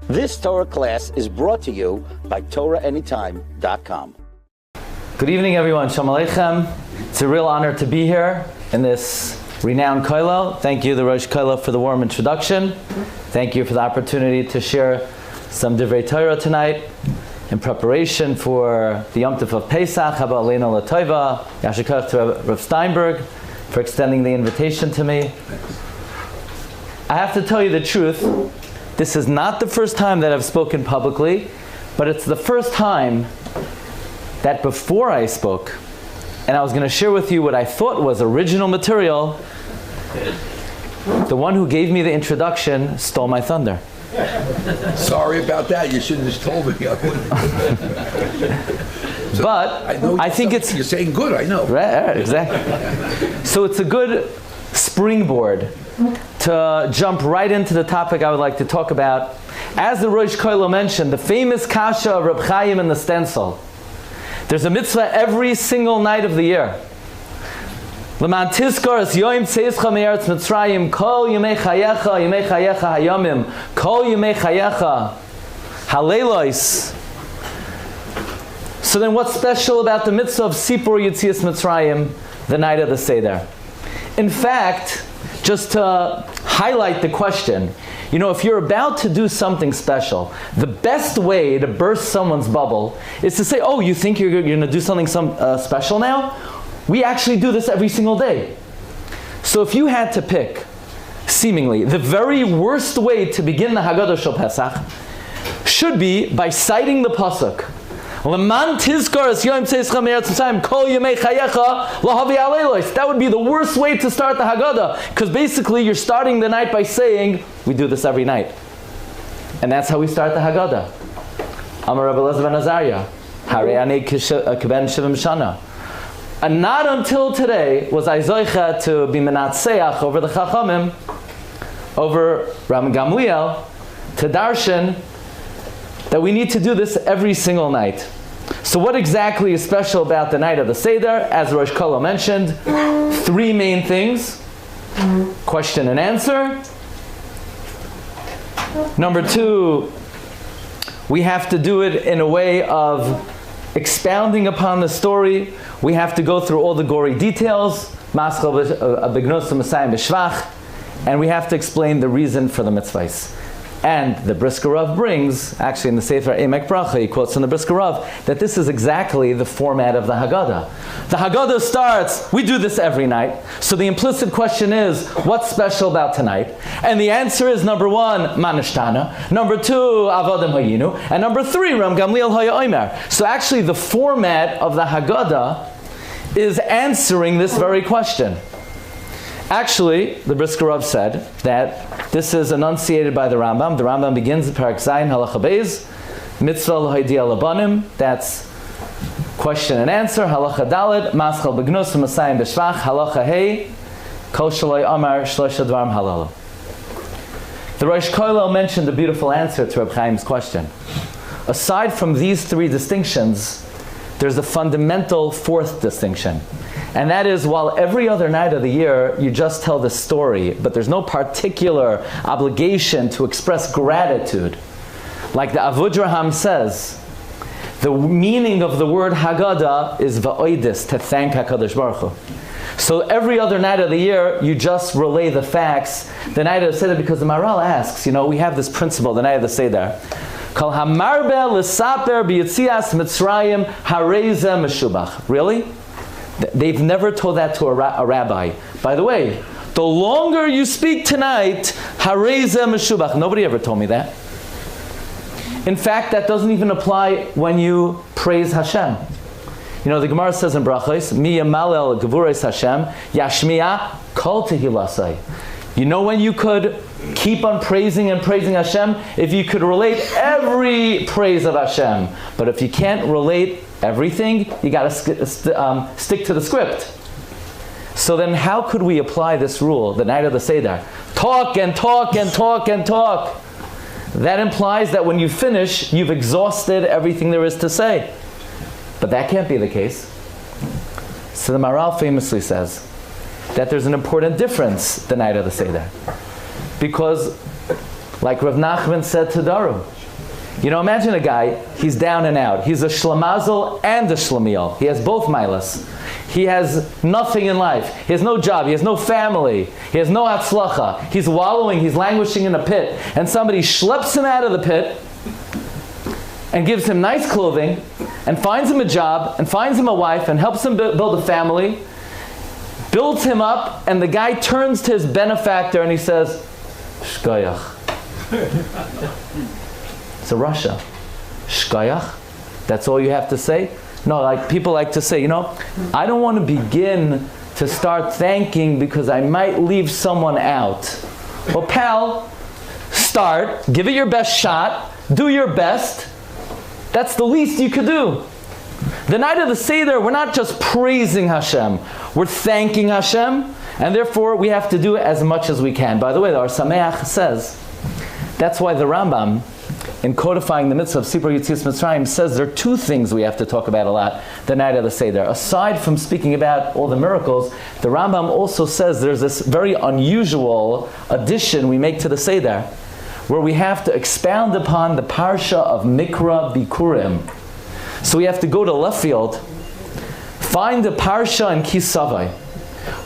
This Torah class is brought to you by TorahAnytime.com. Good evening, everyone. Shalom Aleichem. It's a real honor to be here in this renowned kollel. Thank you, the Rosh Kollel, for the warm introduction. Thank you for the opportunity to share some Divrei Torah tonight in preparation for the Yom Tov of Pesach. Haba Aleinu L'Tova. Yasher Koach to Rav Steinberg for extending the invitation to me. I have to tell you the truth. This is not the first time that I've spoken publicly, but it's the first time that before I spoke, and I was going to share with you what I thought was original material, the one who gave me the introduction stole my thunder. Sorry about that. You shouldn't have told me. So but I think it's... You're saying good, I know. Right, exactly. So it's a good springboard to jump right into the topic I would like to talk about. As the Rosh Kollel mentioned, the famous Kasha of Reb Chaim in the stencil. There's a mitzvah every single night of the year. L'man tizkor es yoim tzeischa me'eretz Mitzrayim kol yemei chayecha hayomim kol yemei chayecha haleilos. So then what's special about the mitzvah of Sipur Yetzias Mitzrayim, the night of the Seder? In fact, just to highlight the question, you know, if you're about to do something special, the best way to burst someone's bubble is to say, oh, you think you're going to do something special now? We actually do this every single day. So if you had to pick, seemingly, the very worst way to begin the Haggadah Shel Pesach should be by citing the pasuk. L'man tizkor es yoim tzeischa me'eretz Mitzrayim kol yemei chayecha lahavi aleilos. That would be the worst way to start the Haggadah, because basically you're starting the night by saying, we do this every night. And that's how we start the Haggadah. Amar Rabbi Elazar ben Azariah, Harei ani keben shivim shana. And not until today was I zoicha to be menatseach over the Chachamim, over Rabbi Gamliel, to darshan that we need to do this every single night. So what exactly is special about the night of the Seder? As Rosh Kollel mentioned, three main things. Question and answer. Number two, we have to do it in a way of expounding upon the story. We have to go through all the gory details, and we have to explain the reason for the mitzvahs. And the Brisker Rav brings, actually in the Sefer Emek Bracha, he quotes from the Brisker Rav, that this is exactly the format of the Haggadah. The Haggadah starts, we do this every night. So the implicit question is, what's special about tonight? And the answer is, number one, Manashtana. Number two, Avodim Hayinu. And number three, Ram Gamliel Haya Omer. So actually the format of the Haggadah is answering this very question. Actually, the Brisker Rav said that this is enunciated by the Rambam. The Rambam begins in Parak Zayin Halacha Beis, Mitzvah L'Haidia Labanim. That's question and answer. Halacha Daled, Maschal Begnus Masayim B'Shvach. Halacha Hey, Kol Shaloi Amar Shlosha Dvarim Halalu. The Rosh Kollel mentioned a beautiful answer to Reb Chaim's question. Aside from these three distinctions, there's a fundamental fourth distinction. And that is, while every other night of the year you just tell the story, but there's no particular obligation to express gratitude. Like the Avudraham says, the meaning of the word Haggadah is va'oidis, to thank HaKadosh Baruch Hu. So every other night of the year you just relay the facts. The night of the Seder, because the Maharal asks, you know, we have this principle, the night of the Seder. Kol hamarbe l'saper b'yitzias Mitzrayim hareze meshubach. Really? They've never told that to a rabbi. By the way, the longer you speak tonight, hareze meshubach. Nobody ever told me that. In fact, that doesn't even apply when you praise Hashem. You know, the Gemara says in Brachos, Mi yamalel gevuros Hashem, yashmiya kol tehilasai. You know when you could keep on praising and praising Hashem? If you could relate every praise of Hashem. But if you can't relate everything, you got to stick to the script. So then how could we apply this rule, the night of the Seder? Talk and talk and talk and talk. That implies that when you finish, you've exhausted everything there is to say. But that can't be the case. So the Maharal famously says that there's an important difference the night of the Seder. Because Like Rav Nachman said to Daru. You know, imagine a guy, he's down and out. He's a shlamazel and a shlemiel. He has both milas. He has nothing in life. He has no job. He has no family. He has no hatzlacha. He's wallowing, he's languishing in a pit. And somebody schleps him out of the pit and gives him nice clothing and finds him a job and finds him a wife and helps him build a family, builds him up, and the guy turns to his benefactor and he says, Shkoyach. It's a Russia. Shkoyach. That's all you have to say? No, like people like to say, you know, I don't want to begin to start thanking because I might leave someone out. Well, pal, start, give it your best shot, do your best. That's the least you could do. The night of the Seder, we're not just praising Hashem, we're thanking Hashem, and therefore we have to do as much as we can. By the way, the Or Sameach says, that's why the Rambam, in codifying the mitzvah of Sipur Yetzias Mitzrayim, says there are two things we have to talk about a lot the night of the Seder. Aside from speaking about all the miracles, the Rambam also says there's this very unusual addition we make to the Seder, where we have to expound upon the parsha of Mikra Bikurim. So we have to go to left field, find the parsha in Kisavai,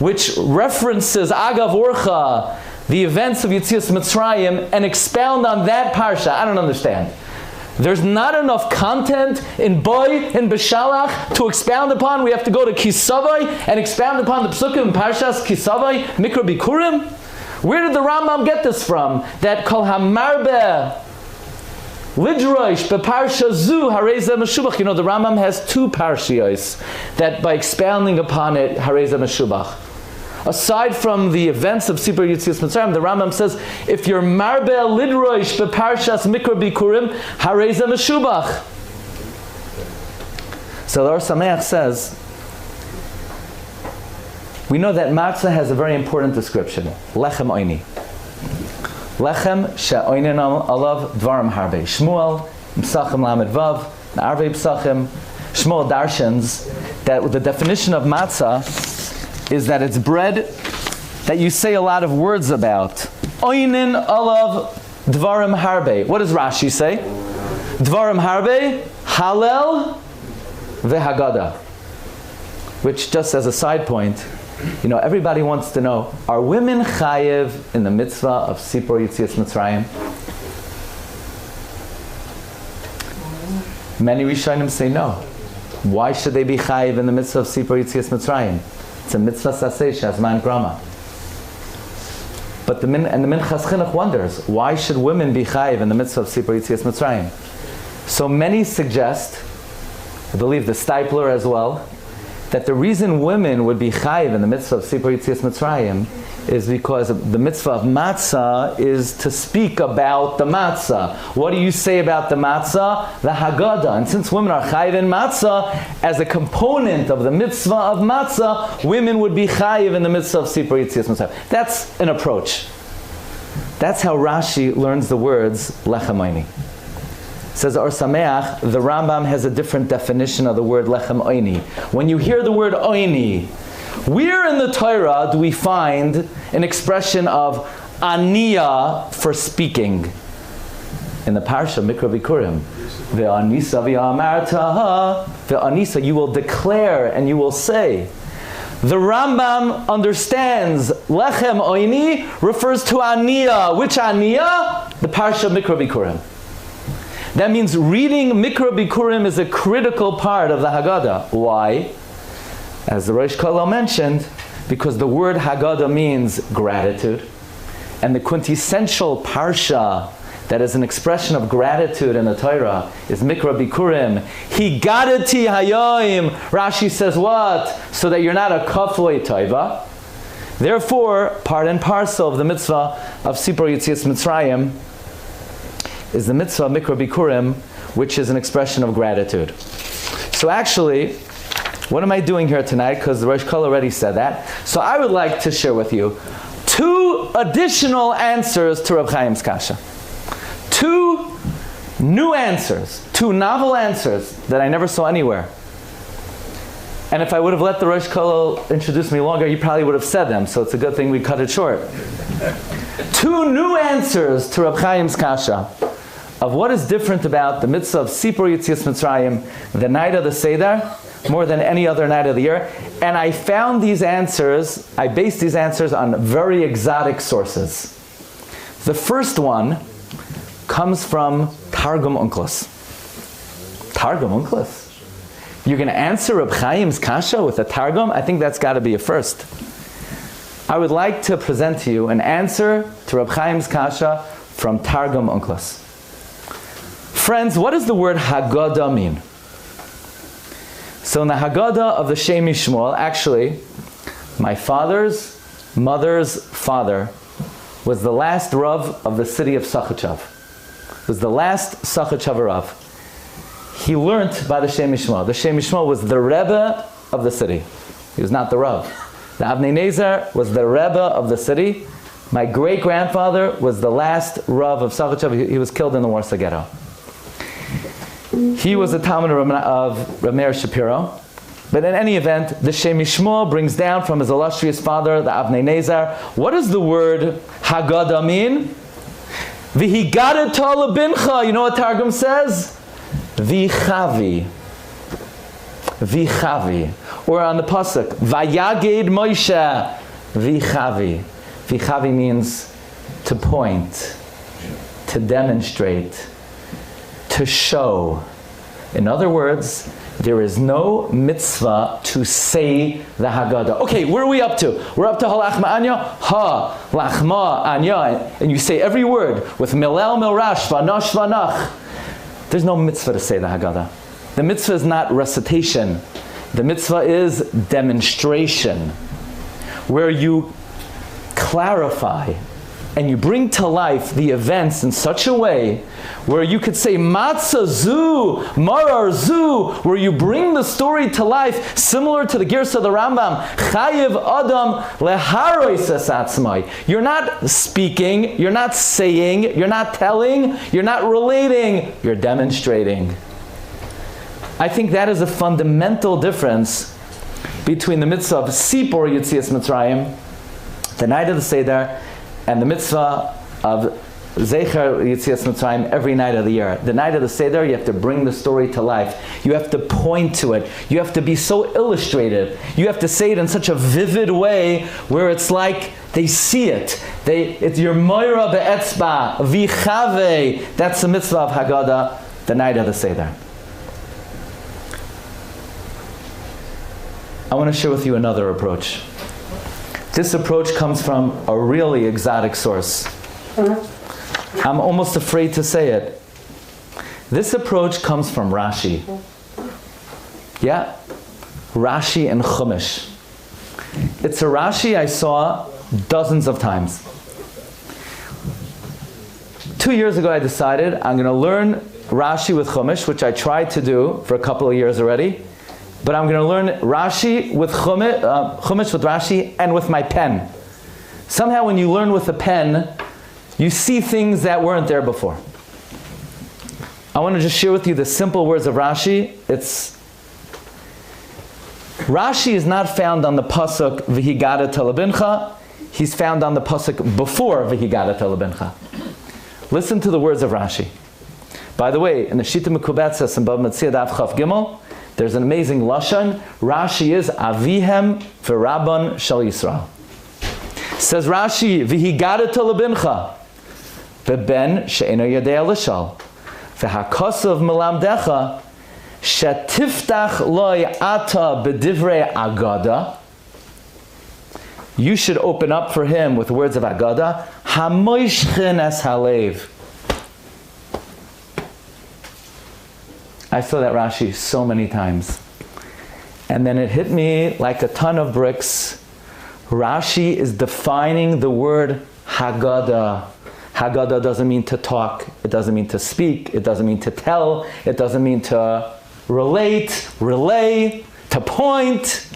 which references Agav Orcha, the events of Yetzias Mitzrayim, and expound on that parsha. I don't understand. There's not enough content in Boy, in Beshalach, to expound upon. We have to go to Kisavai and expound upon the Psukim and Parshas Kisavai, Mikra Bikurim. Where did the Rambam get this from? That Kol Hamarbe Lidroish Beparsha Zu Hareza Meshubach. You know, the Rambam has two parshiyos that by expounding upon it, Hareza Meshubach. Aside from the events of Sipur Yetzias Mitzrayim, the Rambam says, if you're Marbe Lidroish Beparshas Mikra Bikurim, Hareza Meshubach. So the Or Sameach says, we know that matzah has a very important description. Lechem oini. Lechem she'oinen alav dvarim harbe. Shmuel, Psachim lamed vav, Arvei Psachim. Shmuel darshans that the definition of matzah is that it's bread that you say a lot of words about. Oinen alav dvarim harbe. What does Rashi say? Dvarim harbe, halel v'haggadah. Which, just as a side point, you know, everybody wants to know, are women chayev in the mitzvah of Sipur Yetzias Mitzrayim? Many Rishonim say no. Why should they be chayev in the mitzvah of Sipur Yetzias Mitzrayim? It's a mitzvah saseh shazman grama. But the Minchas Chinuch wonders, why should women be chayev in the mitzvah of Sipur Yetzias Mitzrayim? So many suggest, I believe the Stipler as well, that the reason women would be chayiv in the mitzvah of Sipur Yetzias Mitzrayim is because the mitzvah of matzah is to speak about the matzah. What do you say about the matzah? The Haggadah. And since women are chayiv in matzah, as a component of the mitzvah of matzah, women would be chayiv in the mitzvah of Sipur Yetzias Mitzrayim. That's an approach. That's how Rashi learns the words lechem oini. Says Or Sameach, the Rambam has a different definition of the word lechem oini. When you hear the word oini, where in the Torah do we find an expression of aniyah for speaking? In the parsha Mikra Bikurim, ve'anisa v'amarta, ve'anisa, you will declare and you will say. The Rambam understands lechem oini refers to aniyah. Which aniyah? The parsha Mikra Bikurim. That means reading Mikra Bikurim is a critical part of the Haggadah. Why? As the Rosh Kolo mentioned, because the word Haggadah means gratitude. And the quintessential parsha that is an expression of gratitude in the Torah is Mikra Bikurim. Higadati hayoim. Rashi says what? So that you're not a kafloi toiva. Therefore, part and parcel of the mitzvah of Sipur Yetzias Mitzrayim is the mitzvah of Mikra Bikurim, which is an expression of gratitude. So actually, what am I doing here tonight? Because the Rosh Kol already said that. So I would like to share with you two additional answers to Reb Chaim's kasha. Two new answers, two novel answers that I never saw anywhere. And if I would have let the Rosh Kol introduce me longer, he probably would have said them. So it's a good thing we cut it short. Two new answers to Reb Chaim's kasha of what is different about the mitzvah of Sipur Yetzias Mitzrayim, the night of the Seder, more than any other night of the year. And I found these answers, I based these answers on very exotic sources. The first one comes from Targum Onkelos. Targum Onkelos? You're going to answer Reb Chaim's kasha with a Targum? I think that's got to be a first. I would like to present to you an answer to Reb Chaim's kasha from Targum Onkelos. Friends, what does the word Haggadah mean? So in the Haggadah of the Shem Yishmuel, actually, my father's mother's father was the last Rav of the city of Sachachav. Was the last Sachachav Rav. He learned by the Shem Yishmuel. The Shem Yishmuel was the Rebbe of the city. He was not the Rav. The Avnei Nezer was the Rebbe of the city. My great-grandfather was the last Rav of Sachachav. He was killed in the Warsaw Ghetto. He was a Talmud of Reb Meir Shapiro. But in any event, the Shem Yishmuel brings down from his illustrious father, the Avnei Nezer. What does the word Haggadah mean? V'higadah lebincha. You know what Targum says? V'chavi. V'chavi. Or on the pasuk, Vayaged Moshe. V'chavi. V'chavi means to point, to demonstrate, to show. In other words, there is no mitzvah to say the Haggadah. Okay, where are we up to? We're up to halachma anya, ha, lachma anya, and you say every word with milel milrash, vanash vanach. There's no mitzvah to say the Haggadah. The mitzvah is not recitation. The mitzvah is demonstration, where you clarify and you bring to life the events in such a way where you could say matzah zu, marar zu, where you bring the story to life, similar to the Girsa of the Rambam, chayiv adam leharois es atzmai. You're not speaking, you're not saying, you're not telling, you're not relating, you're demonstrating. I think that is a fundamental difference between the mitzvah of Sipur Yetzias Mitzrayim, the night of the Seder, and the mitzvah of Zecher Yetzias Mitzrayim every night of the year. The night of the Seder, you have to bring the story to life. You have to point to it. You have to be so illustrative. You have to say it in such a vivid way where it's like they see it. It's your moira be'etzba, vichave. That's the mitzvah of Haggadah, the night of the Seder. I want to share with you another approach. This approach comes from a really exotic source. I'm almost afraid to say it. This approach comes from Rashi. Yeah, Rashi and Chumash. It's a Rashi I saw dozens of times. 2 years ago I decided I'm going to learn Rashi with Chumash, which I tried to do for a couple of years already. But I'm going to learn Rashi with Chumash with Rashi and with my pen. Somehow when you learn with a pen, you see things that weren't there before. I want to just share with you the simple words of Rashi. Rashi is not found on the pasuk V'higadah lebincha. He's found on the pasuk before V'higadah lebincha. Listen to the words of Rashi. By the way, in the Shita Mekubetzes and Bava Metzia Daf Chaf Gimel, there's an amazing lashon. Rashi is Avihem v'Rabban Shal Yisrael. Says Rashi, V'higadah lebincha, v'ben she'eno yodea l'shal, v'hakosav melamdecha, shetiftach loy ata b'divrei Haggadah. You should open up for him with words of Haggadah. Hamoishchen es halev. I saw that Rashi so many times. And then it hit me like a ton of bricks. Rashi is defining the word Haggadah. Haggadah doesn't mean to talk. It doesn't mean to speak. It doesn't mean to tell. It doesn't mean to relate, relay, to point.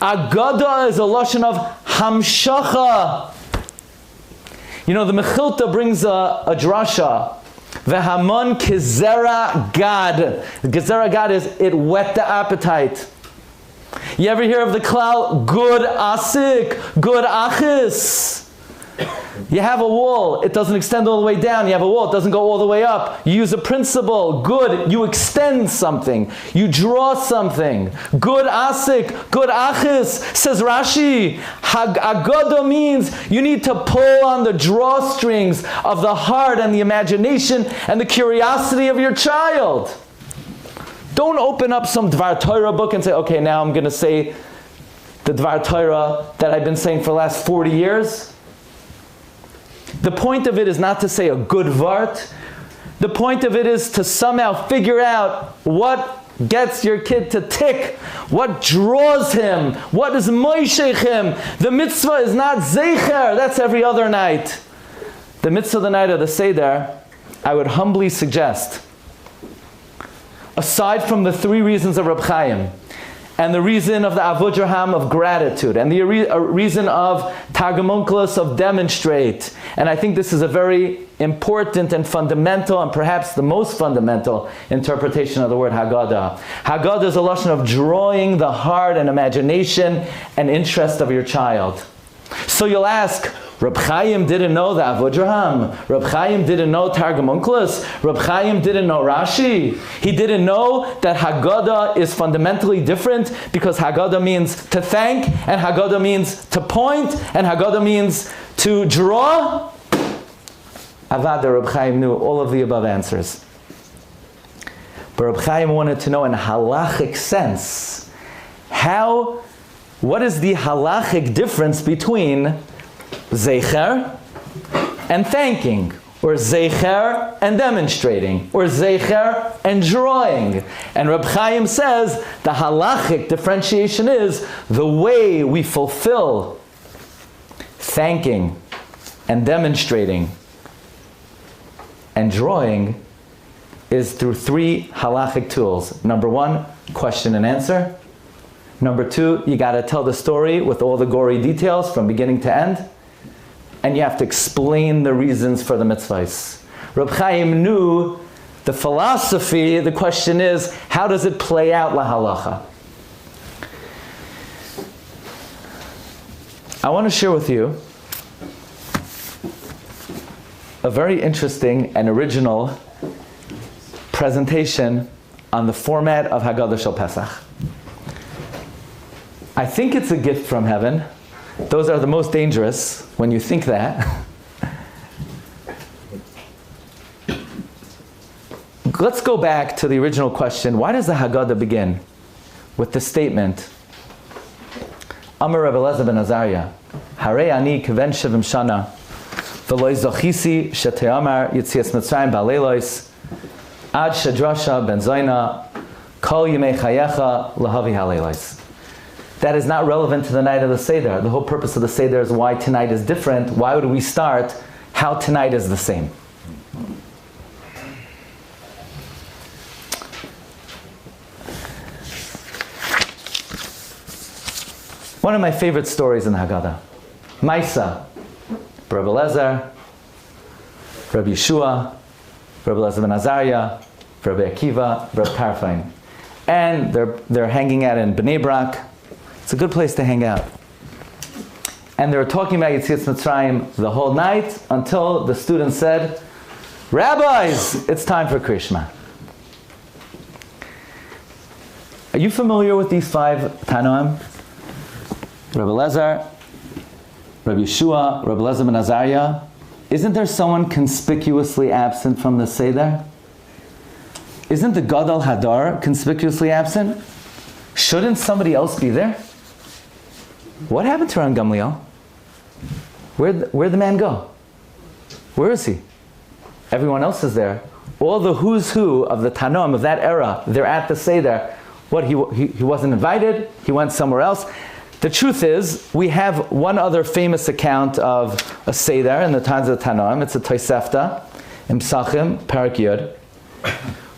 Haggadah is a lashon of hamshacha. You know, the Mechilta brings a drasha. V'hamon kizera gad. Kizera gad is it whet the appetite. You ever hear of the klal good asik, good achis? You have a wall, it doesn't extend all the way down. You have a wall, it doesn't go all the way up. You use a principle, good, you extend something. You draw something. Good asik, good achis, says Rashi. Haggadah means you need to pull on the drawstrings of the heart and the imagination and the curiosity of your child. Don't open up some Dvar Torah book and say, okay, now I'm going to say the Dvar Torah that I've been saying for the last 40 years. The point of it is not to say a good vart. The point of it is to somehow figure out what gets your kid to tick, what draws him, what is moishech him. The mitzvah is not zeicher, that's every other night. The mitzvah, the night of the Seder, I would humbly suggest, aside from the 3 reasons of Reb Chaim, and the reason of the Avodraham of gratitude, and the reason of Targumunculus of demonstrate. And I think this is a very important and fundamental, and perhaps the most fundamental interpretation of the word Haggadah. Haggadah is a lashon of drawing the heart and imagination and interest of your child. So you'll ask, Reb Chaim didn't know the Avodraham. Reb Chaim didn't know Targumunculus. Reb Chaim didn't know Rashi. He didn't know that Haggadah is fundamentally different because Haggadah means to thank, and Haggadah means to point, and Haggadah means to draw. Avada, Reb Chaim knew all of the above answers. But Reb Chaim wanted to know in halachic sense, what is the halachic difference between zeicher and thanking, or zeicher and demonstrating, or zeicher and drawing? And Reb Chaim says the halachic differentiation is the way we fulfill thanking and demonstrating and drawing is through 3 halachic tools. Number 1, question and answer. Number 2, you got to tell the story with all the gory details from beginning to end. And you have to explain the reasons for the mitzvahs. Reb Chaim knew the philosophy. The question is, how does it play out la halacha? I want to share with you a very interesting and original presentation on the format of Haggadah Shel Pesach. I think it's a gift from heaven. Those are the most dangerous when you think that. Let's go back to the original question. Why does the Haggadah begin with the statement, Amar Rabbi Elazar ben Azariah, Harei ani kven shevim shana, v'lo zochisi shete'amar yitzias Mitzrayim ba'leilos, ad shedrasha ben Zaina, kol yimei chayecha lahavi haleilos. That is not relevant to the night of the Seder. The whole purpose of the Seder is why tonight is different. Why would we start how tonight is the same? One of my favorite stories in the Haggadah. Maisa, Rabbi Elazar, Rabbi Yeshua, Rabbi Elazar ben Azariah, Rabbi Akiva, Rabbi Tarfain. And they're hanging out in Bnei Brak. It's a good place to hang out. And they were talking about Yetzias Mitzrayim the whole night until the student said, Rabbis, it's time for Kriya Shema. Are you familiar with these 5 Tanoim? Rabbi Elazar, Rabbi Yeshua, Rabbi Elazar ben Azariah. Isn't there someone conspicuously absent from the Seder? Isn't the Gadol Hadar conspicuously absent? Shouldn't somebody else be there? What happened to Ram Gamliel? Where'd the man go? Where is he? Everyone else is there. All the who's who of the Tanoim of that era, they're at the Seder. What, he wasn't invited? He went somewhere else? The truth is, we have one other famous account of a Seder in the times of the Tanoim. It's a Tosefta, in Psachim, Parak Yud,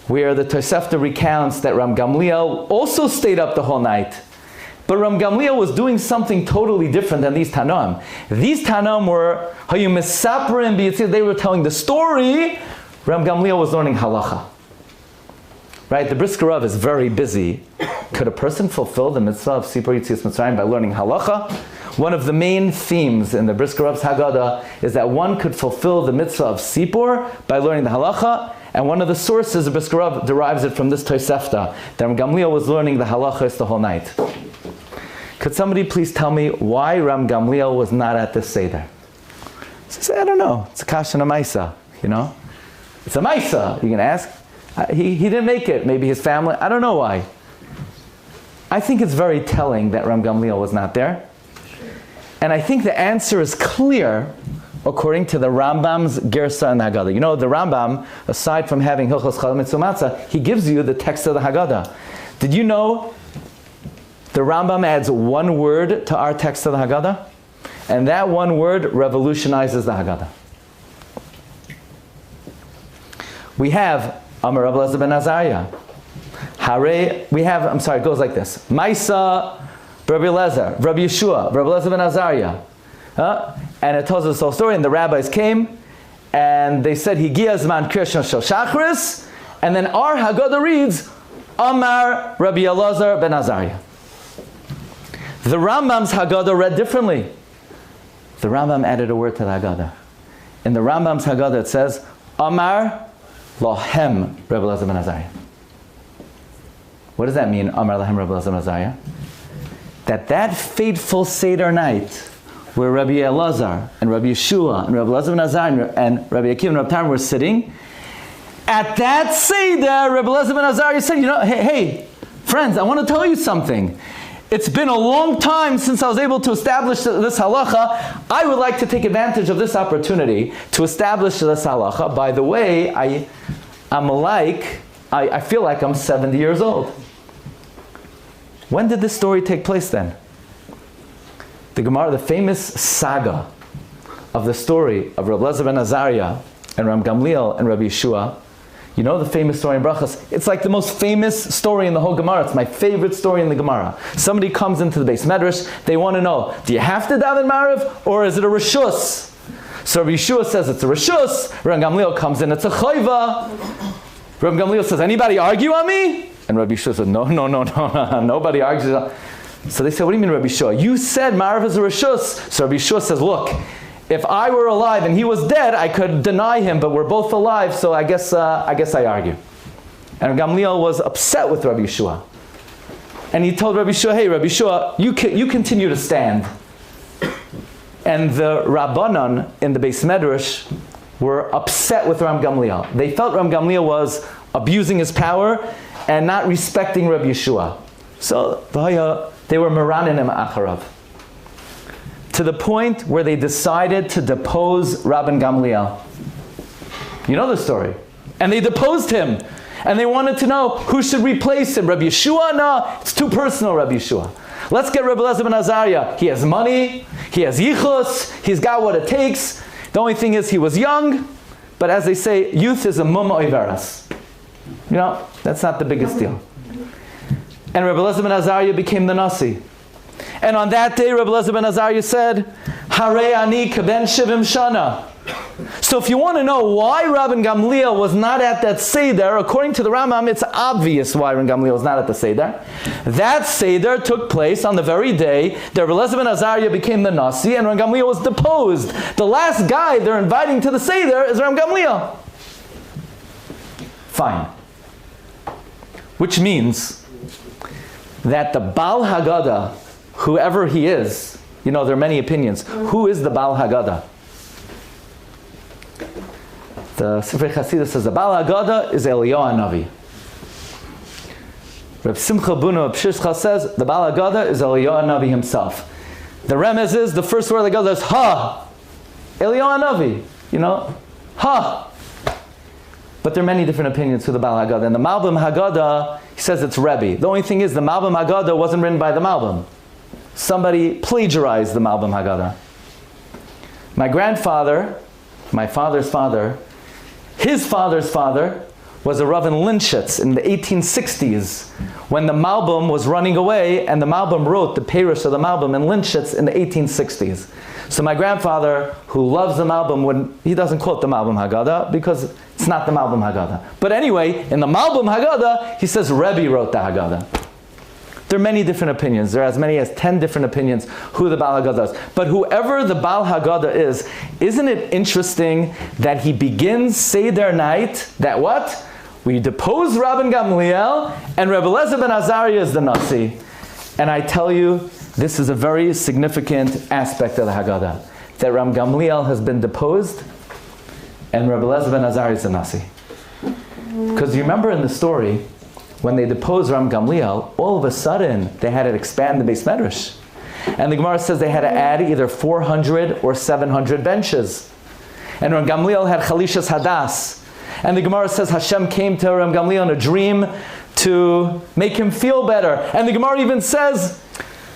where the Tosefta recounts that Ram Gamliel also stayed up the whole night. But Ram Gamliel was doing something totally different than these Tanoim. These Tanoim were, they were telling the story. Ram Gamliel was learning halacha. Right? The Brisker Rav is very busy Could a person fulfill the mitzvah of Sipur Yitzias Mitzrayim by learning halacha? One of the main themes in the Brisker Rav's Haggadah is that one could fulfill the mitzvah of Sipur by learning the halacha, and one of the sources of Brisker Rav derives it from this Tosefta, that Ram Gamliel was learning the halachas the whole night. Could somebody please tell me why Ram Gamliel was not at this Seder? So I say, I don't know. It's a kasha and a maisa, you know? It's a maisa, you can ask. He didn't make it. Maybe his family. I don't know why. I think it's very telling that Ram Gamliel was not there. And I think the answer is clear according to the Rambam's Gersa and Haggadah. You know, the Rambam, aside from having Hilchos Chal Mitzvah Matzah, he gives you the text of the Haggadah. Did you know the Rambam adds one word to our text of the Haggadah? And that one word revolutionizes the Haggadah. We have Amar Rabbi Elazar ben Azariah. It goes like this. Maisa, Rabbi Elazar, Rabbi Yeshua, Rabbi Elazar ben Azariah. And it tells us the whole story, and the rabbis came, and they said, Higia Zman Krishna Shel Shachris, and then our Haggadah reads, Amar Rabbi Elazar ben Azariah. The Rambam's Haggadah read differently. The Rambam added a word to the Haggadah. In the Rambam's Haggadah it says, Amar Lahem Rabbi Elazar ben Azariah. What does that mean, Amar Lahem Rabbi Elazar ben Azariah? That fateful Seder night, where Rabbi Elazar and Rabbi Yeshua and Rabbi Elazar ben Azariah and Rabbi Akiva and Rabbi Tam were sitting, at that Seder, Rabbi Elazar ben Azariah said, hey, friends, I want to tell you something. It's been a long time since I was able to establish this halacha. I would like to take advantage of this opportunity to establish this halacha. By the way, I feel like I'm 70 years old. When did this story take place then? The Gemara, the famous saga of the story of Rabbi Elazar ben Azariah and Ram Gamliel and Rabbi Yeshua. You know the famous story in Brachas? It's like the most famous story in the whole Gemara. It's my favorite story in the Gemara. Somebody comes into the Beis Medrash, they want to know, do you have to daven Marav or is it a Rishus? So Rabbi Yeshua says it's a Rishus. Rabbi Gamliel comes in, it's a Chayva. Rabbi Gamliel says, anybody argue on me? And Rabbi Yeshua said, no, nobody argues. So they said, what do you mean, Rabbi Yeshua? You said Marav is a Rishus. So Rabbi Yeshua says, look, if I were alive and he was dead, I could deny him, but we're both alive, so I guess I argue. And Gamliel was upset with Rabbi Yeshua. And he told Rabbi Yeshua, hey, Rabbi Yeshua, you continue to stand. And the Rabbanon in the Beis Medrash were upset with Ram Gamliel. They felt Ram Gamliel was abusing his power and not respecting Rabbi Yeshua. So they were meranin acharav. To the point where they decided to depose Rabban Gamliel. You know the story. And they deposed him. And they wanted to know who should replace him. Rabbi Yeshua? No, it's too personal, Rabbi Yeshua. Let's get Rabbi Elazar ben Azariah. He has money, he has yichus, he's got what it takes. The only thing is he was young, but as they say, youth is a mumma oiveras. You know, that's not the biggest deal. And Rabbi Elazar ben Azariah became the Nasi. And on that day, Rabbi Elazar ben Azariah said, Harei ani keben shivim shana. So if you want to know why Rabban Gamliel was not at that Seder, according to the Rambam, it's obvious why Rabban Gamliel was not at the Seder. That Seder took place on the very day that Rabbi Elazar ben Azariah became the Nasi and Rabban Gamliel was deposed. The last guy they're inviting to the Seder is Rabban Gamliel. Fine. Which means that the Baal Haggadah, whoever he is, you know, there are many opinions. Who is the Baal Haggadah? The Sefer Chasidus says the Baal Haggadah is Eliyahu Hanavi. Reb Simcha Bunu of Shishcha says the Baal Haggadah is Eliyahu Hanavi himself. The remez is the first word of the Haggadah is Ha. Eliyahu Hanavi. You know, Ha. But there are many different opinions to the Baal Haggadah. And the Malbim Haggadah, he says it's Rebbe. The only thing is the Malbim Haggadah wasn't written by the Malbim. Somebody plagiarized the Malbim Haggadah. My grandfather, my father's father, his father's father was a Rav in Linschitz in the 1860s when the Malbim was running away and the Malbim wrote the Perush of the Malbim in Linschitz in the 1860s. So my grandfather, who loves the Malbim, he doesn't quote the Malbim Haggadah because it's not the Malbim Haggadah. But anyway, in the Malbim Haggadah, he says Rebbe wrote the Haggadah. There are many different opinions. There are as many as 10 different opinions who the Baal Haggadah is. But whoever the Baal Haggadah is, isn't it interesting that he begins Seder night, that what? We depose Rabbi Gamliel, and Rebbe Eliezer ben Azariah is the Nasi. And I tell you, this is a very significant aspect of the Haggadah, that Rabbi Gamliel has been deposed, and Rebbe Eliezer ben Azariah is the Nasi. Because you remember in the story, when they deposed Rabbi Gamliel, all of a sudden they had to expand the Beis Medrash. And the Gemara says they had to add either 400 or 700 benches. And Rabbi Gamliel had Chalishas Hadas. And the Gemara says Hashem came to Rabbi Gamliel in a dream to make him feel better. And the Gemara even says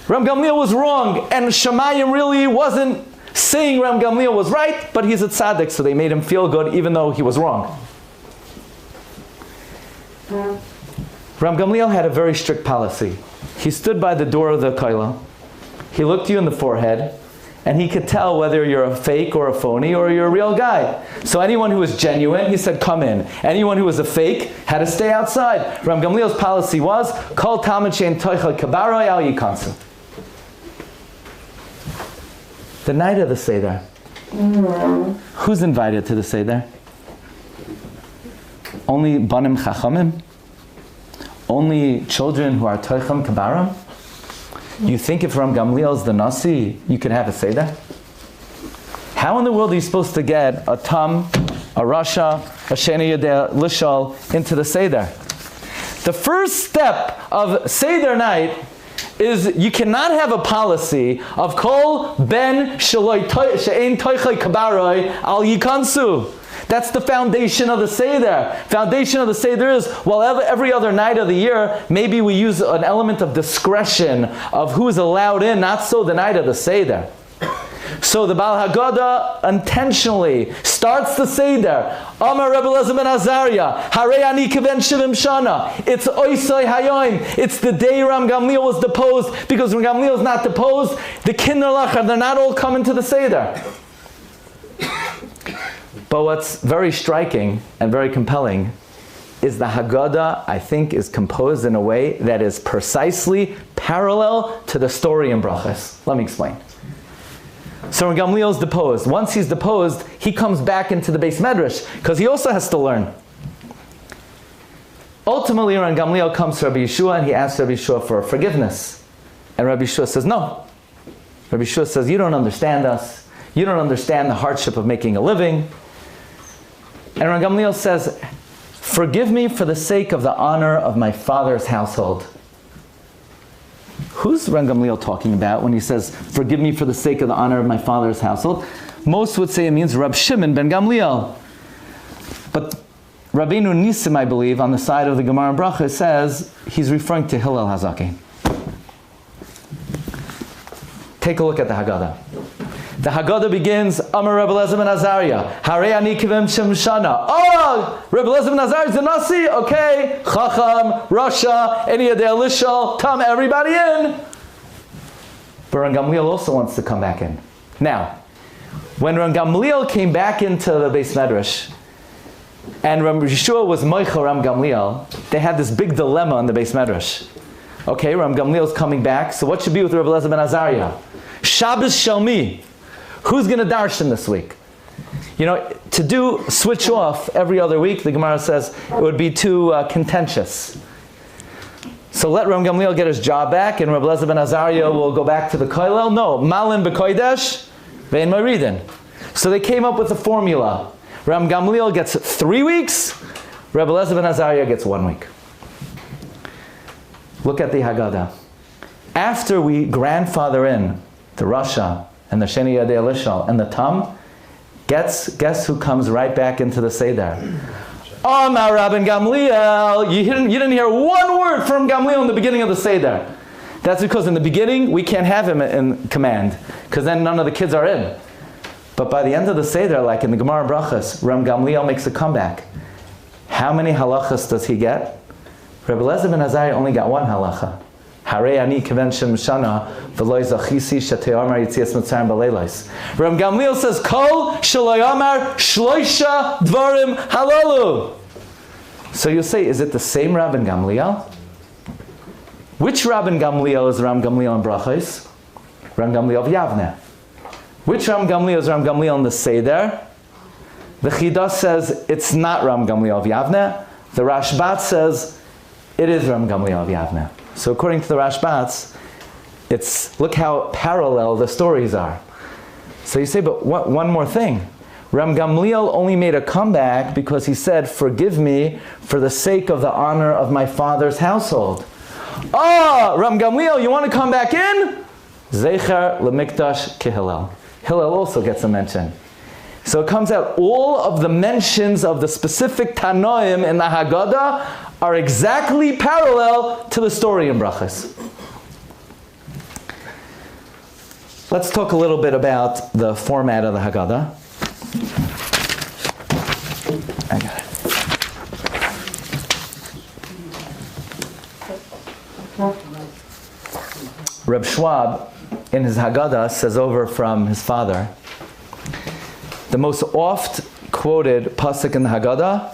Rabbi Gamliel was wrong, and Shamayim really wasn't saying Rabbi Gamliel was right, but he's a tzaddik, so they made him feel good even though he was wrong. Rabbi Gamliel had a very strict policy. He stood by the door of the kollel, he looked you in the forehead, and he could tell whether you're a fake or a phony or you're a real guy. So anyone who was genuine, he said, come in. Anyone who was a fake had to stay outside. Rabbi Gamliel's policy was, Kol Talmud she'ein toichel kabaroi al yikansu. The night of the Seder. Who's invited to the Seder? Only Banim Chachamim? Only children who are Toichem Kabaram? You think if Ram Gamliel is the Nasi, you could have a Seder? How in the world are you supposed to get a Tam, a Rasha, a Sheni Yodea Lishal into the Seder? The first step of Seder night is you cannot have a policy of Kol Ben She'ein Toichei Kabaroi Al Yikansu. That's the foundation of the Seder. Foundation of the Seder is, well, every other night of the year, maybe we use an element of discretion of who's allowed in, not so the night of the Seder. So the Baal Haggadah intentionally starts the Seder. Amar Rebbe Eliezer ben Azariah, Harei ani kiven shivim shana. It's Oisai Hayoim. It's the day Ram Gamliel was deposed, because when Gamliel is not deposed, the Kinder Lachar, they're not all coming to the Seder. But what's very striking and very compelling is the Haggadah, I think, is composed in a way that is precisely parallel to the story in Brachos. Let me explain. So when Gamliel is deposed, once he's deposed, he comes back into the Beis Medrash, because he also has to learn. Ultimately, when Gamliel comes to Rabbi Yeshua, and he asks Rabbi Yeshua for forgiveness. And Rabbi Yeshua says, no. Rabbi Yeshua says, you don't understand us. You don't understand the hardship of making a living. And Rabbi Gamliel says, forgive me for the sake of the honor of my father's household. Who's Rabbi Gamliel talking about when he says, forgive me for the sake of the honor of my father's household? Most would say it means Rab Shimon ben Gamliel. But Rabbeinu Nisim, I believe, on the side of the Gemara and Bracha, says he's referring to Hillel Hazaki. Take a look at the Haggadah. The Haggadah begins, Amar Rebbe Eliezer ben Azariah, Harei ani kivem shem shana. Oh, Rebbe Eliezer ben Azariah is the Nasi. Okay, Chacham, Rasha, Eni Yodea Lishal, Tam, everybody in. But Ram Gamliel also wants to come back in. Now, when Ram Gamliel came back into the Beis Medrash, and Rabbi Yeshua was Moicha Ram Gamliel, they had this big dilemma in the Beis Medrash. Okay, Ram Gamliel is coming back, so what should be with Rebbe Eliezer ben Azariah? Shabbos Shalmi. Who's going to darshan this week? You know, to switch off every other week, the Gemara says it would be too contentious. So let Ram Gamliel get his job back, and Rabbi Eliezer ben Azariah will go back to the kollel. No, Malin b'kodesh, vein maridin. So they came up with a formula. Ram Gamliel gets 3 weeks, Rabbi Eliezer ben Azariah gets 1 week. Look at the Haggadah. After we grandfather in the Rasha, and the Sheni Yodea Lishal, and the Tam, guess who comes right back into the Seder? Amar Rabbi Gamliel. You didn't hear one word from Gamliel in the beginning of the Seder. That's because in the beginning, we can't have him in command, because then none of the kids are in. But by the end of the Seder, like in the Gemara Brachas, Ram Gamliel makes a comeback. How many halachas does he get? Rebbe Eliezer ben Azariah only got 1 halacha. Harei ani kiven shem shana v'lo zachisi shete'amar yitzias mitzrayim b'leilos. Rabbi Gamliel says, Kol shelo yamar shloisha dvarim halalu. So you say, is it the same Rabbi Gamliel? Which Rabban Gamliel is Ram Gamliel in Brachos? Ram Gamliel of Yavne. Which Ram Gamliel is Ram Gamliel in the Seder? The Chidah says it's not Ram Gamliel of Yavne. The Rashbat says it is Ram Gamliel of Yavne. So according to the Rashbats, look how parallel the stories are. So you say, but one more thing. Ram Gamliel only made a comeback because he said, forgive me for the sake of the honor of my father's household. Ram Gamliel, you want to come back in? Zecher lemikdash kihillel. Hillel also gets a mention. So it comes out, all of the mentions of the specific Tanoim in the Haggadah are exactly parallel to the story in Brachos. Let's talk a little bit about the format of the Haggadah. I got it. Reb Schwab, in his Haggadah, says over from his father, the most oft quoted pasuk in the Haggadah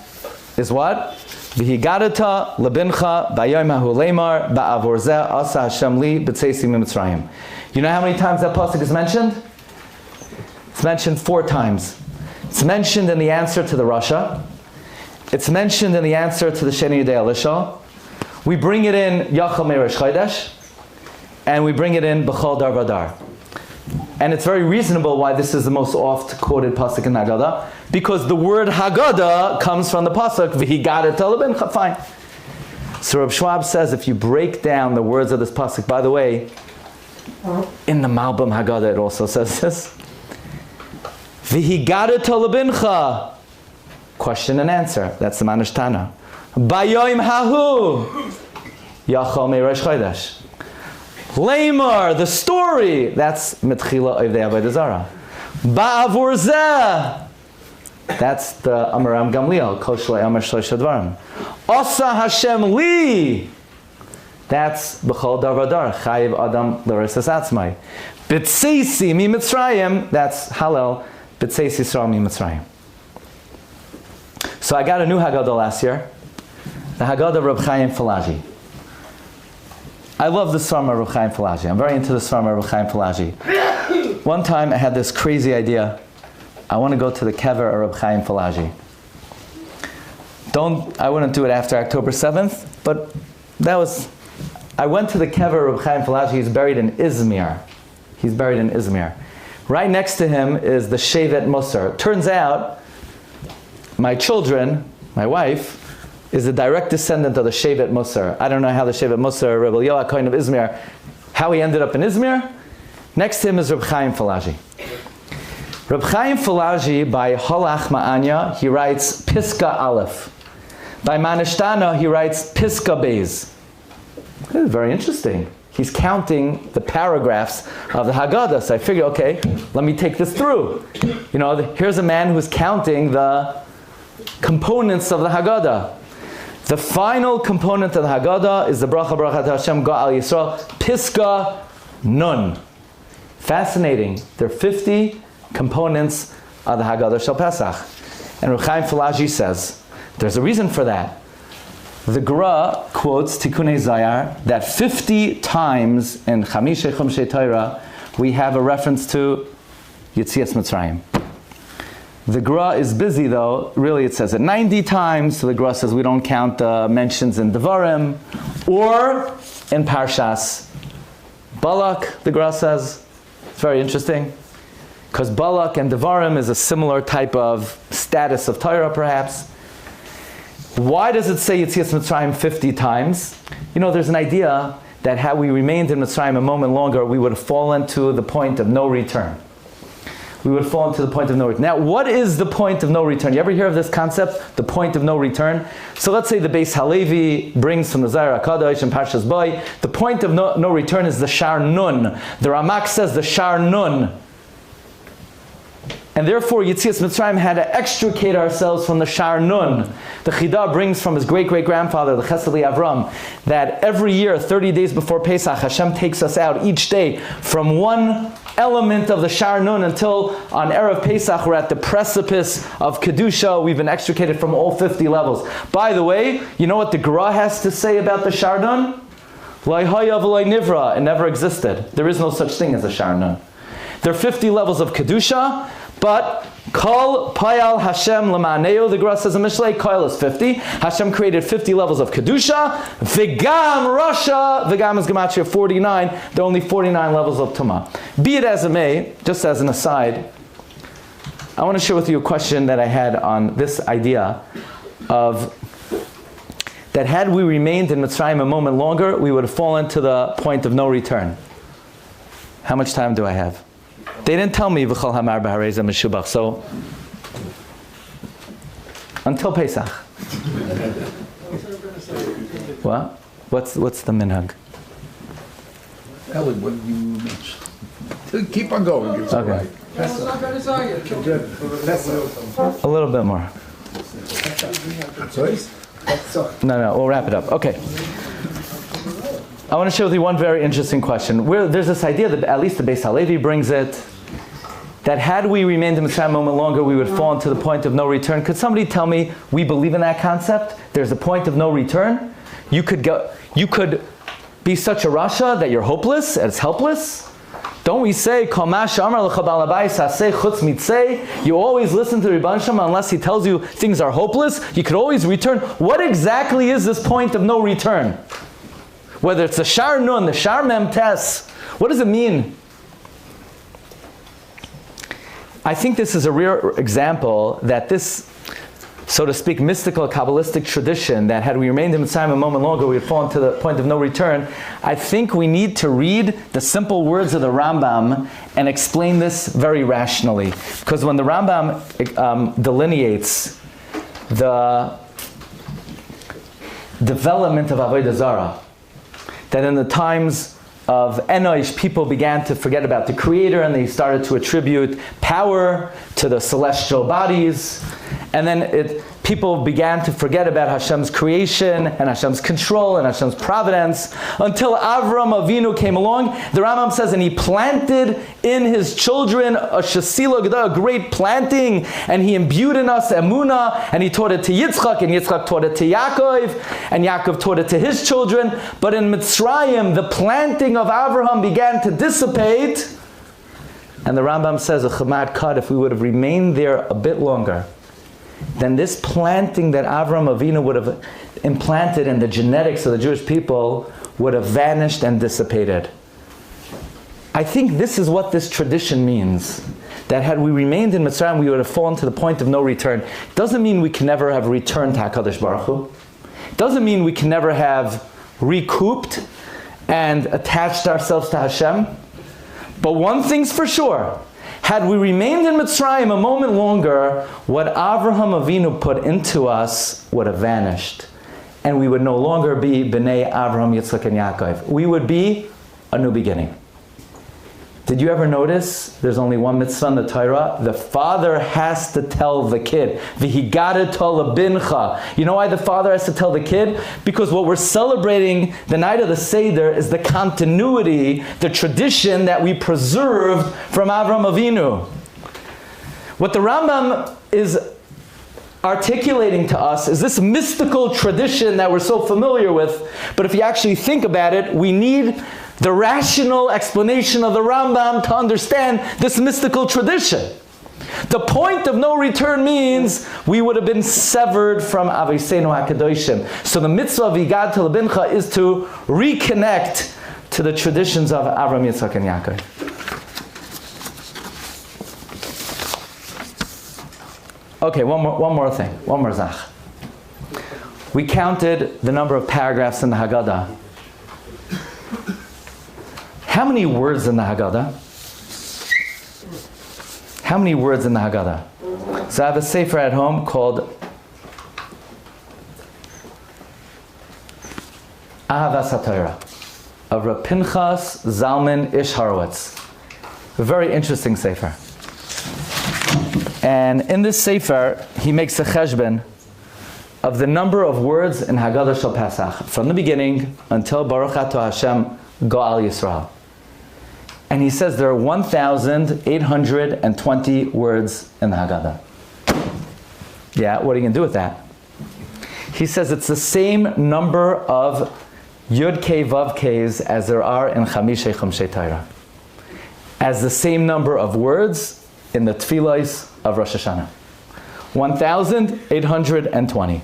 is what? V'higadata lebincha b'yom hahu leimar ba'avor zeh asa Hashem li b'tzeisi mitzrayim. You know how many times that pasuk is mentioned? It's mentioned 4 times. It's mentioned in the answer to the Rasha. It's mentioned in the answer to the Sheni Yudei Elisha. We bring it in Yachal Me'Rosh Chodesh, and we bring it in B'chol Dar Vadar. And it's very reasonable why this is the most oft quoted pasuk in Haggadah, because the word Haggadah comes from the pasuk V'higadat lebincha. Fine. So Reb Schwab says, if you break down the words of this pasuk, by the way, in the Malbim Haggadah it also says this. V'higadat lebincha. Question and answer. That's the Manishtana. Bayoim hahu. Yachal Me'Rosh Chodesh. Leimar, the story. That's Mitchila Ovdei Avodah Zarah. Ba'avor zeh. That's the Amaram Gamliel. Kol Shloi Amar Shlosh Dvarim. Asa Hashem li. That's B'chol Dar Vadar. Chayiv Adam L'Resas Atzmai. B'tzeisi mi Mitzrayim. That's Hallel. B'tzeisi Yisrael mi Mitzrayim. So I got a new Haggadah last year. The Haggadah of Reb Chaim Falaji. I love the Svarma of Reb Chaim Falaji. I'm very into the Svarma of Reb Chaim Falaji. One time I had this crazy idea. I want to go to the kever of Reb Chaim Falaji. I wouldn't do it after October 7th, but I went to the kever of Reb Chaim Falaji. He's buried in Izmir. Right next to him is the Shevet Musar. Turns out, my children, my wife, is a direct descendant of the Shevet Musar. I don't know how the Shevet Musar, Rebbe Yoah Cohen of Izmir, how he ended up in Izmir. Next to him is Reb Chaim Falaji. Reb Chaim Falaji, by Halach Ma'anya, he writes Piska Aleph. By Manishtana, he writes Piska Beis. This is very interesting. He's counting the paragraphs of the Haggadah. So I figure, okay, let me take this through. Here's a man who's counting the components of the Haggadah. The final component of the Haggadah is the Bracha Barachat Hashem Ga'al Yisrael, Piska Nun. Fascinating. There are 50 components of the Haggadah Shel Pesach. And Reb Chaim Falaji says, there's a reason for that. The Gra quotes Tikkunei Zayar that 50 times in Chamishe Chumshei Torah we have a reference to Yetzias Mitzrayim. The Gra is busy though. Really it says it 90 times. So the Gra says we don't count the mentions in Devarim or in Parshas Balak, the Gra says. It's very interesting. Because Balak and Devarim is a similar type of status of Torah perhaps. Why does it say Yetzias Mitzrayim 50 times? There's an idea that had we remained in Mitzrayim a moment longer, we would have fallen to the point of no return. We would fall into the point of no return. Now, what is the point of no return? You ever hear of this concept, the point of no return? So let's say the Beis Halevi brings from the Zohar HaKadosh and Parshas Boy, the point of no return is the Shar Nun. The Ramak says the Shar Nun. And therefore, Yetzias Mitzrayim had to extricate ourselves from the Shar Nun. The Chidah brings from his great-great-grandfather, the Chesed Avram, that every year, 30 days before Pesach, Hashem takes us out each day from one element of the Shar Nun until on Erev Pesach we're at the precipice of Kadushah. We've been extricated from all 50 levels. By the way, you know what the Gra has to say about the Shar Nun? Lai haya v'lai nivra, it never existed. There is no such thing as a Shar Nun. There are 50 levels of Kadushah, but Kol Payal Hashem L'Ma'aneo, the Gemara says in Mishlei, Kol is 50. Hashem created 50 levels of Kadushah. V'gam Rasha, V'gam is Gematria 49. There are only 49 levels of Tumah. Be it as it may, just as an aside, I want to share with you a question that I had on this idea of that had we remained in Mitzrayim a moment longer, we would have fallen to the point of no return. How much time do I have? They didn't tell me V'chol Hamar B'Hareza Meshubach, so until Pesach. What? What's the minhag? Ellie, what do you mention? Keep on going. It's all right. A little bit more. No, we'll wrap it up. Okay. I want to share with you one very interesting question. There's this idea that at least the Beis Halevi brings it, that had we remained in Mitzrayim a moment longer, we would fall into the point of no return. Could somebody tell me we believe in that concept? There's a point of no return. You could be such a rasha that you're hopeless, and it's helpless. Don't we say, you always listen to the Rebbeinu Shem unless he tells you things are hopeless? You could always return. What exactly is this point of no return? Whether it's the Shar Nun, the Shar Mem Tes, what does it mean? I think this is a rare example that this, so to speak, mystical Kabbalistic tradition that had we remained in Mitzrayim a moment longer, we would fall into the point of no return. I think we need to read the simple words of the Rambam and explain this very rationally. Because when the Rambam delineates the development of Avodah Zarah, that in the times of Enosh, people began to forget about the Creator and they started to attribute power to the celestial bodies. And then people began to forget about Hashem's creation and Hashem's control and Hashem's providence until Avram Avinu came along. The Rambam says, and he planted in his children a shesila gedah, a great planting, and he imbued in us emunah, and he taught it to Yitzchak, and Yitzchak taught it to Yaakov, and Yaakov taught it to his children. But in Mitzrayim, the planting of Avraham began to dissipate, and the Rambam says, a chamad cut, if we would have remained there a bit longer, then this planting that Avram Avinu would have implanted in the genetics of the Jewish people would have vanished and dissipated. I think this is what this tradition means. That had we remained in Mitzrayim, we would have fallen to the point of no return. Doesn't mean we can never have returned to HaKadosh Baruch Hu. Doesn't mean we can never have recouped and attached ourselves to Hashem. But one thing's for sure. Had we remained in Mitzrayim a moment longer, what Avraham Avinu put into us would have vanished. And we would no longer be B'nai Avraham, Yitzchak, and Yaakov. We would be a new beginning. Did you ever notice there's only one mitzvah in the Torah? The father has to tell the kid. V'higadah lebincha. You know why the father has to tell the kid? Because what we're celebrating the night of the Seder is the continuity, the tradition that we preserved from Avram Avinu. What the Rambam is articulating to us is this mystical tradition that we're so familiar with. But if you actually think about it, we need the rational explanation of the Rambam to understand this mystical tradition. The point of no return means we would have been severed from Aviseinu HaKadoshim. So the mitzvah of V'higadah lebincha is to reconnect to the traditions of Avram, Yitzchak, and Yaakov. Okay, one more thing, one more zach. We counted the number of paragraphs in the Haggadah. How many words in the Haggadah? How many words in the Haggadah? So I have a sefer at home called Ahavas HaTorah of Rav Pinchas Zalman Ish Horowitz. A very interesting sefer. And in this sefer, he makes a cheshbon of the number of words in Haggadah Shel Pesach, from the beginning until Baruch Atah Hashem Go'al Yisrael. And he says there are 1,820 words in the Haggadah. Yeah, what are you going to do with that? He says it's the same number of Yud Kei Vav Keis as there are in Chamishei Chumshei Torah, as the same number of words in the Tefillos of Rosh Hashanah. 1,820.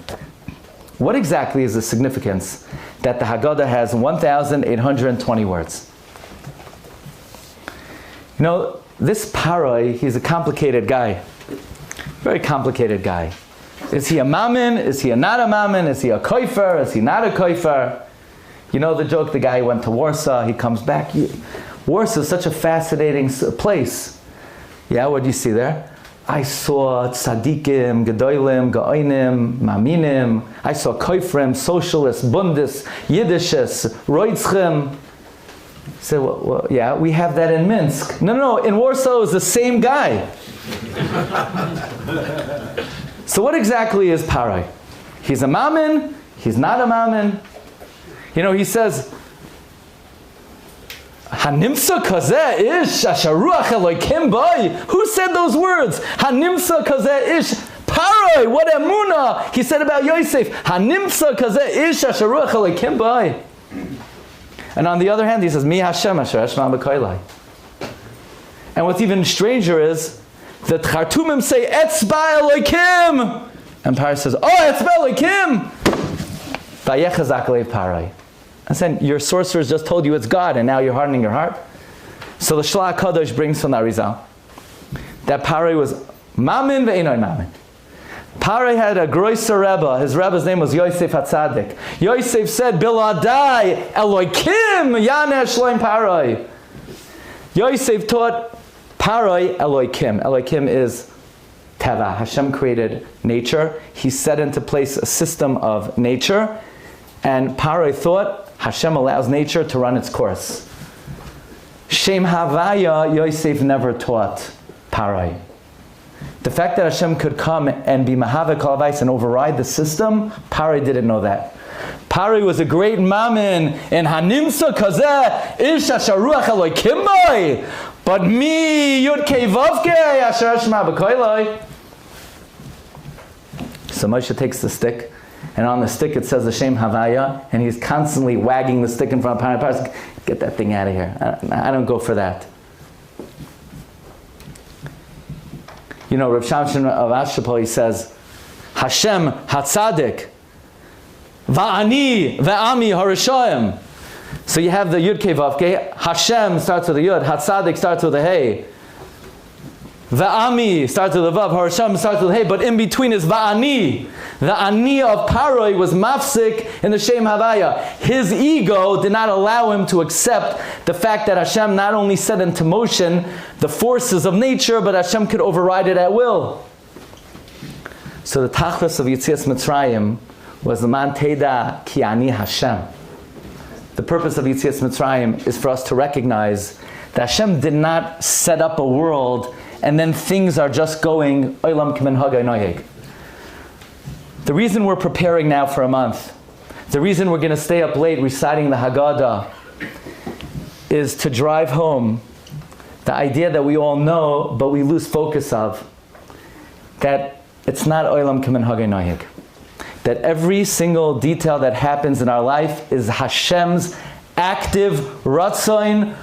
What exactly is the significance that the Haggadah has 1,820 words? You know, this Paroi, he's a complicated guy. Very complicated guy. Is he a mammon? Is he not a mammon? Is he a koifer? Is he not a koifer? You know the joke, the guy went to Warsaw, he comes back. Warsaw is such a fascinating place. Yeah, what do you see there? I saw tzaddikim, gedolim, gaonim, maminim. I saw koifrim, socialists, bundists, yiddishes, roitzchim. So, well, yeah, we have that in Minsk. No, in Warsaw is the same guy. So what exactly is Parai? He's a mammon, he's not a mammon. You know, he says, Hanimsa kazeh ish asharuach Elokim bai. Who said those words? Hanimsa kazeh ish. Parai, what emunah he said about Yosef. Hanimsa kazeh ish asharuach Elokim bai. And on the other hand, he says, Mi Hashem asher eshma b'koilai. And what's even stranger is that Chartumim say, Etzba Elokim. And Parai says, oh, Etzba Elokim. Vayechazak leiv Parai. I said, your sorcerers just told you it's God, and now you're hardening your heart. So the Kahal Kadosh brings from the Arizal that Parai was Mamin ve'enoi Mamin. Parai had a Groiser Rebbe. His Rebbe's name was Yosef HaTzadik. Yosef said, Biladai Elokim Yanesh Shloim Parai. Yosef taught Parai Elokim. Elokim is Teva. Hashem created nature. He set into place a system of nature. And Parai thought Hashem allows nature to run its course. Shem Havaya, Yosef never taught Parai. The fact that Hashem could come and be Mahavik Kalavais and override the system, Parai didn't know that. Parai was a great mammon in Hanimsa Kazeh, Ish Asharuach Elokim bai. But me, Yud Kei Vav Kei, Asher Eshma b'koilai. So Moshe takes the stick, and on the stick it says the Shem Havaya, and he's constantly wagging the stick in front of Parai. Parai says, get that thing out of here. I don't go for that. You know, Rav Shamshin of Ashapol, he says, Hashem Hatzadik, Va'ani Ve'ami Harishayim. So you have the Yud Kei Vav Kei. Hashem starts with the Yud. Hatzadik starts with the Hey. Va'ami starts with the Vav. Harishayim starts with the Hey. But in between is Va'ani. The Ani of Paroi was mafsik in the Shem Havaya. His ego did not allow him to accept the fact that Hashem not only set into motion the forces of nature, but Hashem could override it at will. So the tachlis of Yetzias Mitzrayim was the man teda ki ani Hashem. The purpose of Yetzias Mitzrayim is for us to recognize that Hashem did not set up a world and then things are just going olam kimin hagay noyeg. The reason we're preparing now for a month, the reason we're going to stay up late reciting the Haggadah, is to drive home the idea that we all know, but we lose focus of, that it's not olam kimin hagay noyeg. That every single detail that happens in our life is Hashem's active ratzain,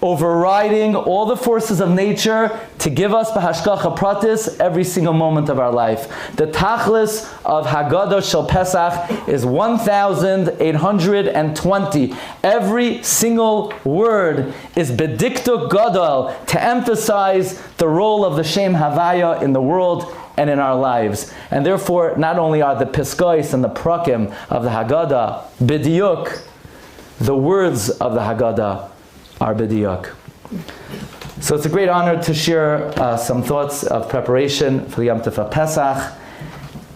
overriding all the forces of nature to give us b'hashgacha pratis every single moment of our life. The tachlis of Haggadah Shel Pesach is 1,820. Every single word is bediktuk gadol to emphasize the role of the Shem Havaya in the world and in our lives. And therefore, not only are the piskos and the prakim of the Haggadah b'diuk, the words of the Haggadah are b'diuk. So it's a great honor to share some thoughts of preparation for the Yom Tov of Pesach,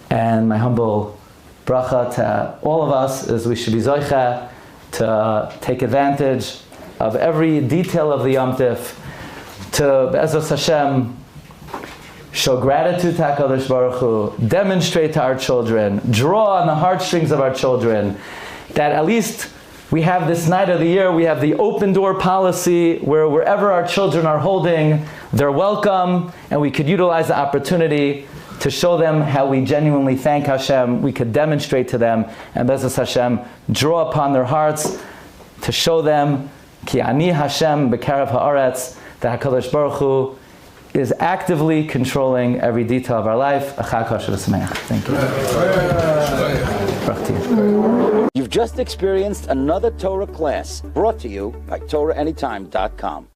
and my humble bracha to all of us is we should be zoicha to take advantage of every detail of the Yom Tov, to Be'ezras Hashem show gratitude to HaKadosh Baruch Hu, demonstrate to our children, draw on the heartstrings of our children, that at least we have this night of the year, we have the open door policy where wherever our children are holding, they're welcome, and we could utilize the opportunity to show them how we genuinely thank Hashem. We could demonstrate to them, and B'ezras Hashem, draw upon their hearts to show them, Ki ani Hashem b'karav ha'aretz, that HaKadosh Baruch Hu is actively controlling every detail of our life. Chag kosher v'sameach. Thank you. You've just experienced another Torah class brought to you by TorahAnytime.com.